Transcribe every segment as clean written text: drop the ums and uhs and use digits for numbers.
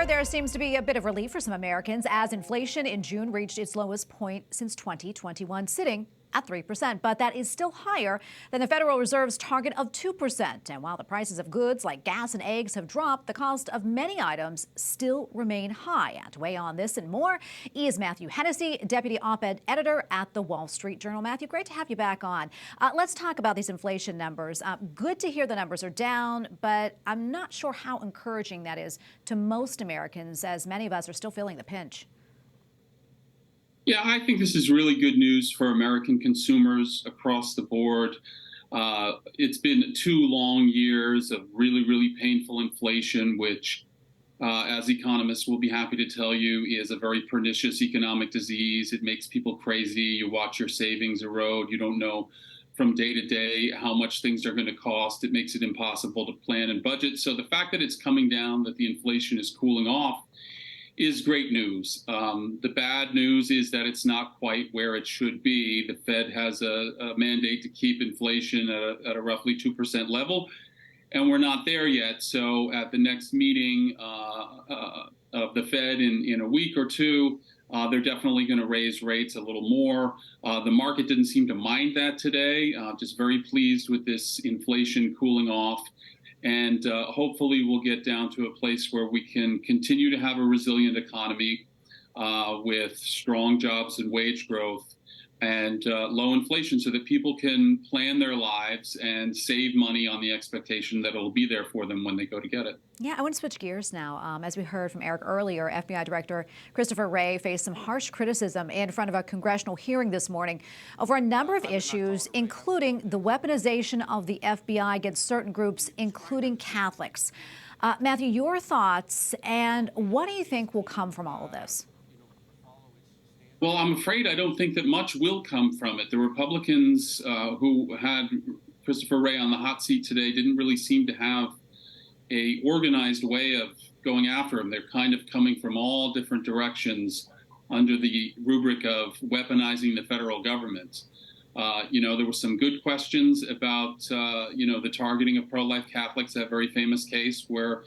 Here, there seems to be a bit of relief for some Americans as inflation in June reached its lowest point since 2021, sitting at 3%. But that is still higher than the Federal Reserve's target of 2%. And while the prices of goods like gas and eggs have dropped, the cost of many items still remain high. And to weigh on this and more is Matthew Hennessey, Deputy Op-Ed Editor at the Wall Street Journal. Matthew, great to have you back on. Let's talk about these inflation numbers. Good to hear the numbers are down, but I'm not sure how encouraging that is to most Americans, as many of us are still feeling the pinch. Yeah, I think this is really good news for American consumers across the board. It's been 2 long years of really, really painful inflation, which, as economists will be happy to tell you, is a very pernicious economic disease. It makes people crazy. You watch your savings erode. You don't know from day to day how much things are going to cost. It makes it impossible to plan and budget. So the fact that it's coming down, that the inflation is cooling off, is great news. The bad news is that it's not quite where it should be. The Fed has a mandate to keep inflation at a roughly 2% level, and we're not there yet. So at the next meeting of the Fed in a week or two, they're definitely going to raise rates a little more. The market didn't seem to mind that today. Just very pleased with this inflation cooling off. And hopefully we'll get down to a place where we can continue to have a resilient economy with strong jobs and wage growth and low inflation so that people can plan their lives and save money on the expectation that it'll be there for them when they go to get it. Yeah, I want to switch gears now. As we heard from Eric earlier, FBI Director Christopher Wray faced some harsh criticism in front of a congressional hearing this morning over a number of issues, including the weaponization of the FBI against certain groups, including Catholics. Matthew, your thoughts, and what do you think will come from all of this? Well, I'm afraid I don't think that much will come from it. The Republicans who had Christopher Wray on the hot seat today didn't really seem to have a organized way of going after him. They're kind of coming from all different directions under the rubric of weaponizing the federal government. There were some good questions about, the targeting of pro-life Catholics, that very famous case where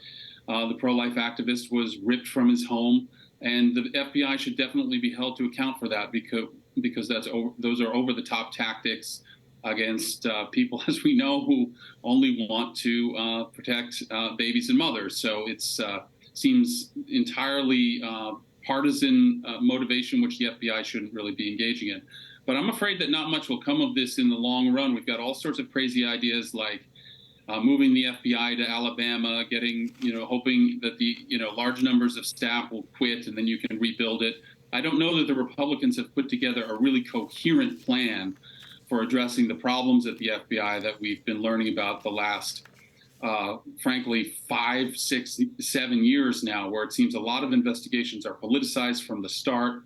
the pro-life activist was ripped from his home. And the FBI should definitely be held to account for that because those are over-the-top tactics against people, as we know, who only want to protect babies and mothers. So it seems entirely partisan motivation, which the FBI shouldn't really be engaging in. But I'm afraid that not much will come of this in the long run. We've got all sorts of crazy ideas like moving the FBI to Alabama, hoping that the large numbers of staff will quit and then you can rebuild it. I don't know that the Republicans have put together a really coherent plan for addressing the problems at the FBI that we've been learning about the last, frankly, 5, 6, 7 years now, where it seems a lot of investigations are politicized from the start.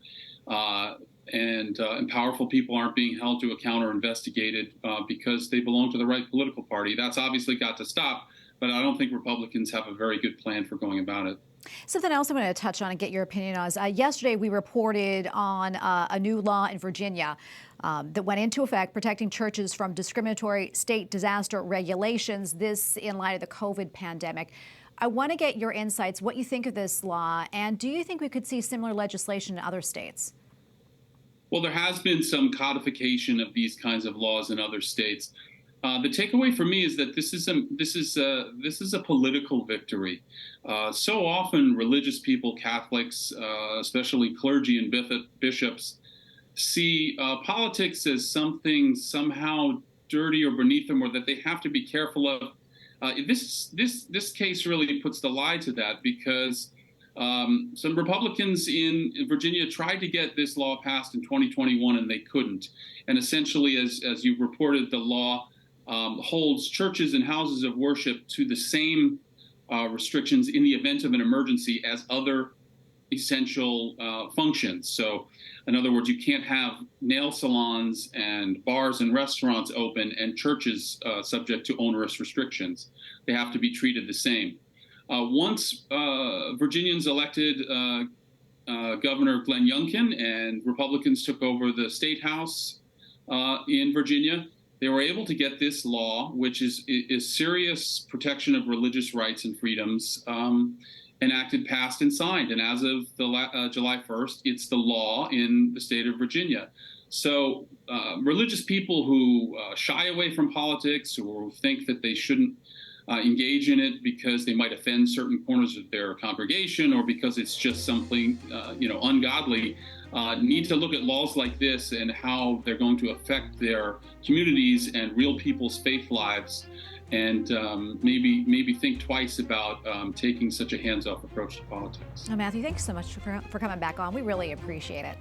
And powerful people aren't being held to account or investigated because they belong to the right political party. That's obviously got to stop, but I don't think Republicans have a very good plan for going about it. Something else I'm going to touch on and get your opinion on is yesterday we reported on a new law in Virginia that went into effect protecting churches from discriminatory state disaster regulations, this in light of the COVID pandemic. I want to get your insights, what you think of this law, and do you think we could see similar legislation in other states? Well, there has been some codification of these kinds of laws in other states. The takeaway for me is that this is a political victory. So often, religious people, Catholics, especially clergy and bishops, see politics as something somehow dirty or beneath them, or that they have to be careful of. This case really puts the lie to that because some Republicans in Virginia tried to get this law passed in 2021 and they couldn't. And essentially, as you reported, the law holds churches and houses of worship to the same restrictions in the event of an emergency as other essential functions. So, in other words, you can't have nail salons and bars and restaurants open and churches subject to onerous restrictions. They have to be treated the same. Once Virginians elected Governor Glenn Youngkin and Republicans took over the state house in Virginia, they were able to get this law, which is serious protection of religious rights and freedoms, enacted, passed, and signed. And as of July 1st, it's the law in the state of Virginia. So religious people who shy away from politics or think that they shouldn't engage in it because they might offend certain corners of their congregation or because it's just something ungodly, need to look at laws like this and how they're going to affect their communities and real people's faith lives, and maybe think twice about taking such a hands-off approach to politics. Oh, Matthew, thanks so much for coming back on. We really appreciate it.